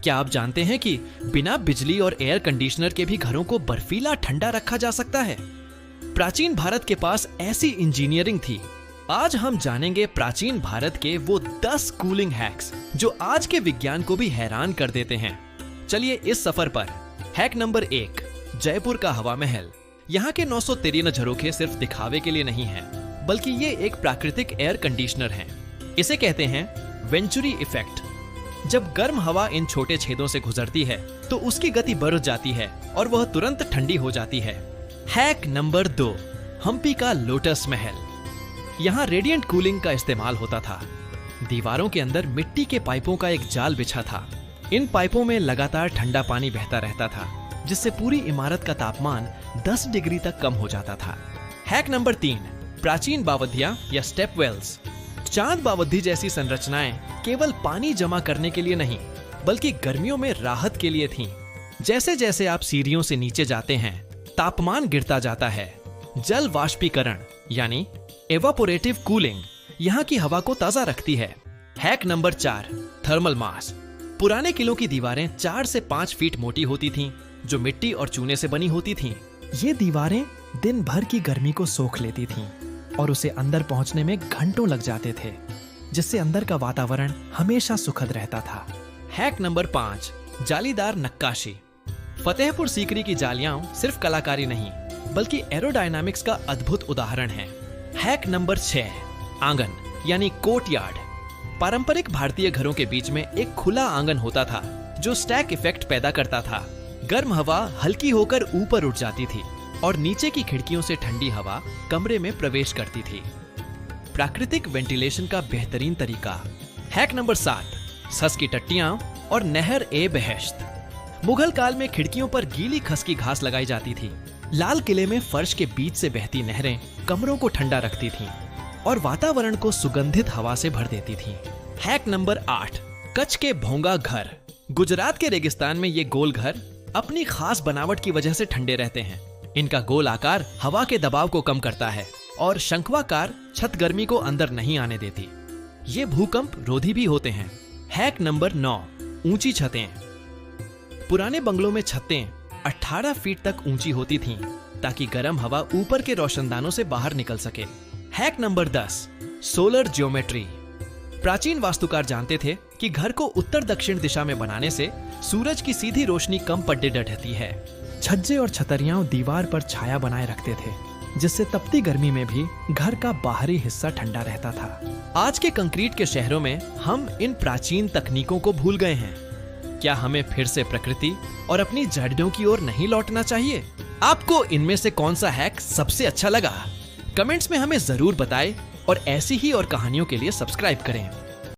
क्या आप जानते हैं कि बिना बिजली और एयर कंडीशनर के भी घरों को बर्फीला ठंडा रखा जा सकता है? प्राचीन भारत के पास ऐसी इंजीनियरिंग थी। आज हम जानेंगे प्राचीन भारत के वो 10 कूलिंग हैक्स जो आज के विज्ञान को भी हैरान कर देते हैं। चलिए इस सफर पर। हैक नंबर 1, जयपुर का हवा महल। यहाँ के 953 झरोखे सिर्फ दिखावे के लिए नहीं हैं, बल्कि ये एक प्राकृतिक एयर कंडीशनर है। इसे कहते हैं वेंचुरी इफेक्ट। जब गर्म हवा इन छोटे छेदों से गुजरती है तो उसकी गति बढ़ जाती है और वह तुरंत ठंडी हो जाती है। हैक नंबर 2, हम्पी का लोटस महल। यहाँ रेडिएंट कूलिंग का इस्तेमाल होता था। दीवारों के अंदर मिट्टी के पाइपों का एक जाल बिछा था। इन पाइपों में लगातार ठंडा पानी बहता रहता था, जिससे पूरी इमारत का तापमान 10 डिग्री तक कम हो जाता था। हैक नंबर 3, प्राचीन बावधियां या स्टेप वेल्स। चांद बावधी जैसी संरचनाएं केवल पानी जमा करने के लिए नहीं, बल्कि गर्मियों में राहत के लिए थीं। जैसे जैसे आप सीढ़ियों से नीचे जाते हैं, तापमान गिरता जाता है। जल वाष्पीकरण यानी एवापोरेटिव कूलिंग यहाँ की हवा को ताजा रखती है। Hack number 4, thermal mass. पुराने किलों की दीवारें 4 से 5 फीट मोटी होती थीं, जो मिट्टी और चूने से बनी होती थीं। ये दीवारें दिन भर की गर्मी को सोख लेती थीं और उसे अंदर पहुंचने में घंटों लग जाते थे, जिससे अंदर का वातावरण हमेशा सुखद रहता था। हैक नंबर 5, जालीदार नक्काशी। फतेहपुर सीकरी की जालियां सिर्फ कलाकारी नहीं, बल्कि एरोडायनामिक्स का अद्भुत उदाहरण है। हैक नंबर 6, आंगन यानी कोर्टयार्ड। पारंपरिक भारतीय घरों के बीच में एक खुला आंगन होता था, जो स्टैक इफेक्ट पैदा करता था। गर्म हवा हल्की होकर ऊपर उठ जाती थी और नीचे की खिड़कियों से ठंडी हवा कमरे में प्रवेश करती थी। प्राकृतिक वेंटिलेशन का बेहतरीन तरीका। हैक नंबर 7, सस की टट्टियां और नहर ए बहश्त। मुगल काल में खिड़कियों पर गीली खसकी घास लगाई जाती थी। लाल किले में फर्श के बीच से बहती नहरें कमरों को ठंडा रखती थीं और वातावरण को सुगंधित हवा से भर देती थीं। हैक नंबर 8, कच्छ के भोंगा घर। गुजरात के रेगिस्तान में ये गोल घर अपनी खास बनावट की वजह से ठंडे रहते हैं। इनका गोल आकार हवा के दबाव को कम करता है और शंक्वाकार छत गर्मी को अंदर नहीं आने देती। ये भूकंप रोधी भी होते हैं। हैक नंबर 9, ऊंची छतें। पुराने बंगलों में छतें 18 फीट तक ऊंची होती थीं, ताकि गर्म हवा ऊपर के रोशनदानों से बाहर निकल सके। Hack number 10, solar geometry. प्राचीन वास्तुकार जानते थे कि घर को उत्तर दक्षिण दिशा में बनाने से सूरज की सीधी रोशनी कम पड़ने डरती है। छज्जे और छतरियां दीवार पर छाया बनाए रखते थे, जिससे तपती गर्मी में भी घर का बाहरी हिस्सा ठंडा रहता था। आज के कंक्रीट के शहरों में हम इन प्राचीन तकनीकों को भूल गए हैं। क्या हमें फिर से प्रकृति और अपनी जड़ों की ओर नहीं लौटना चाहिए? आपको इनमें से कौन सा हैक सबसे अच्छा लगा? कमेंट्स में हमें जरूर बताएं और ऐसी ही और कहानियों के लिए सब्सक्राइब करें।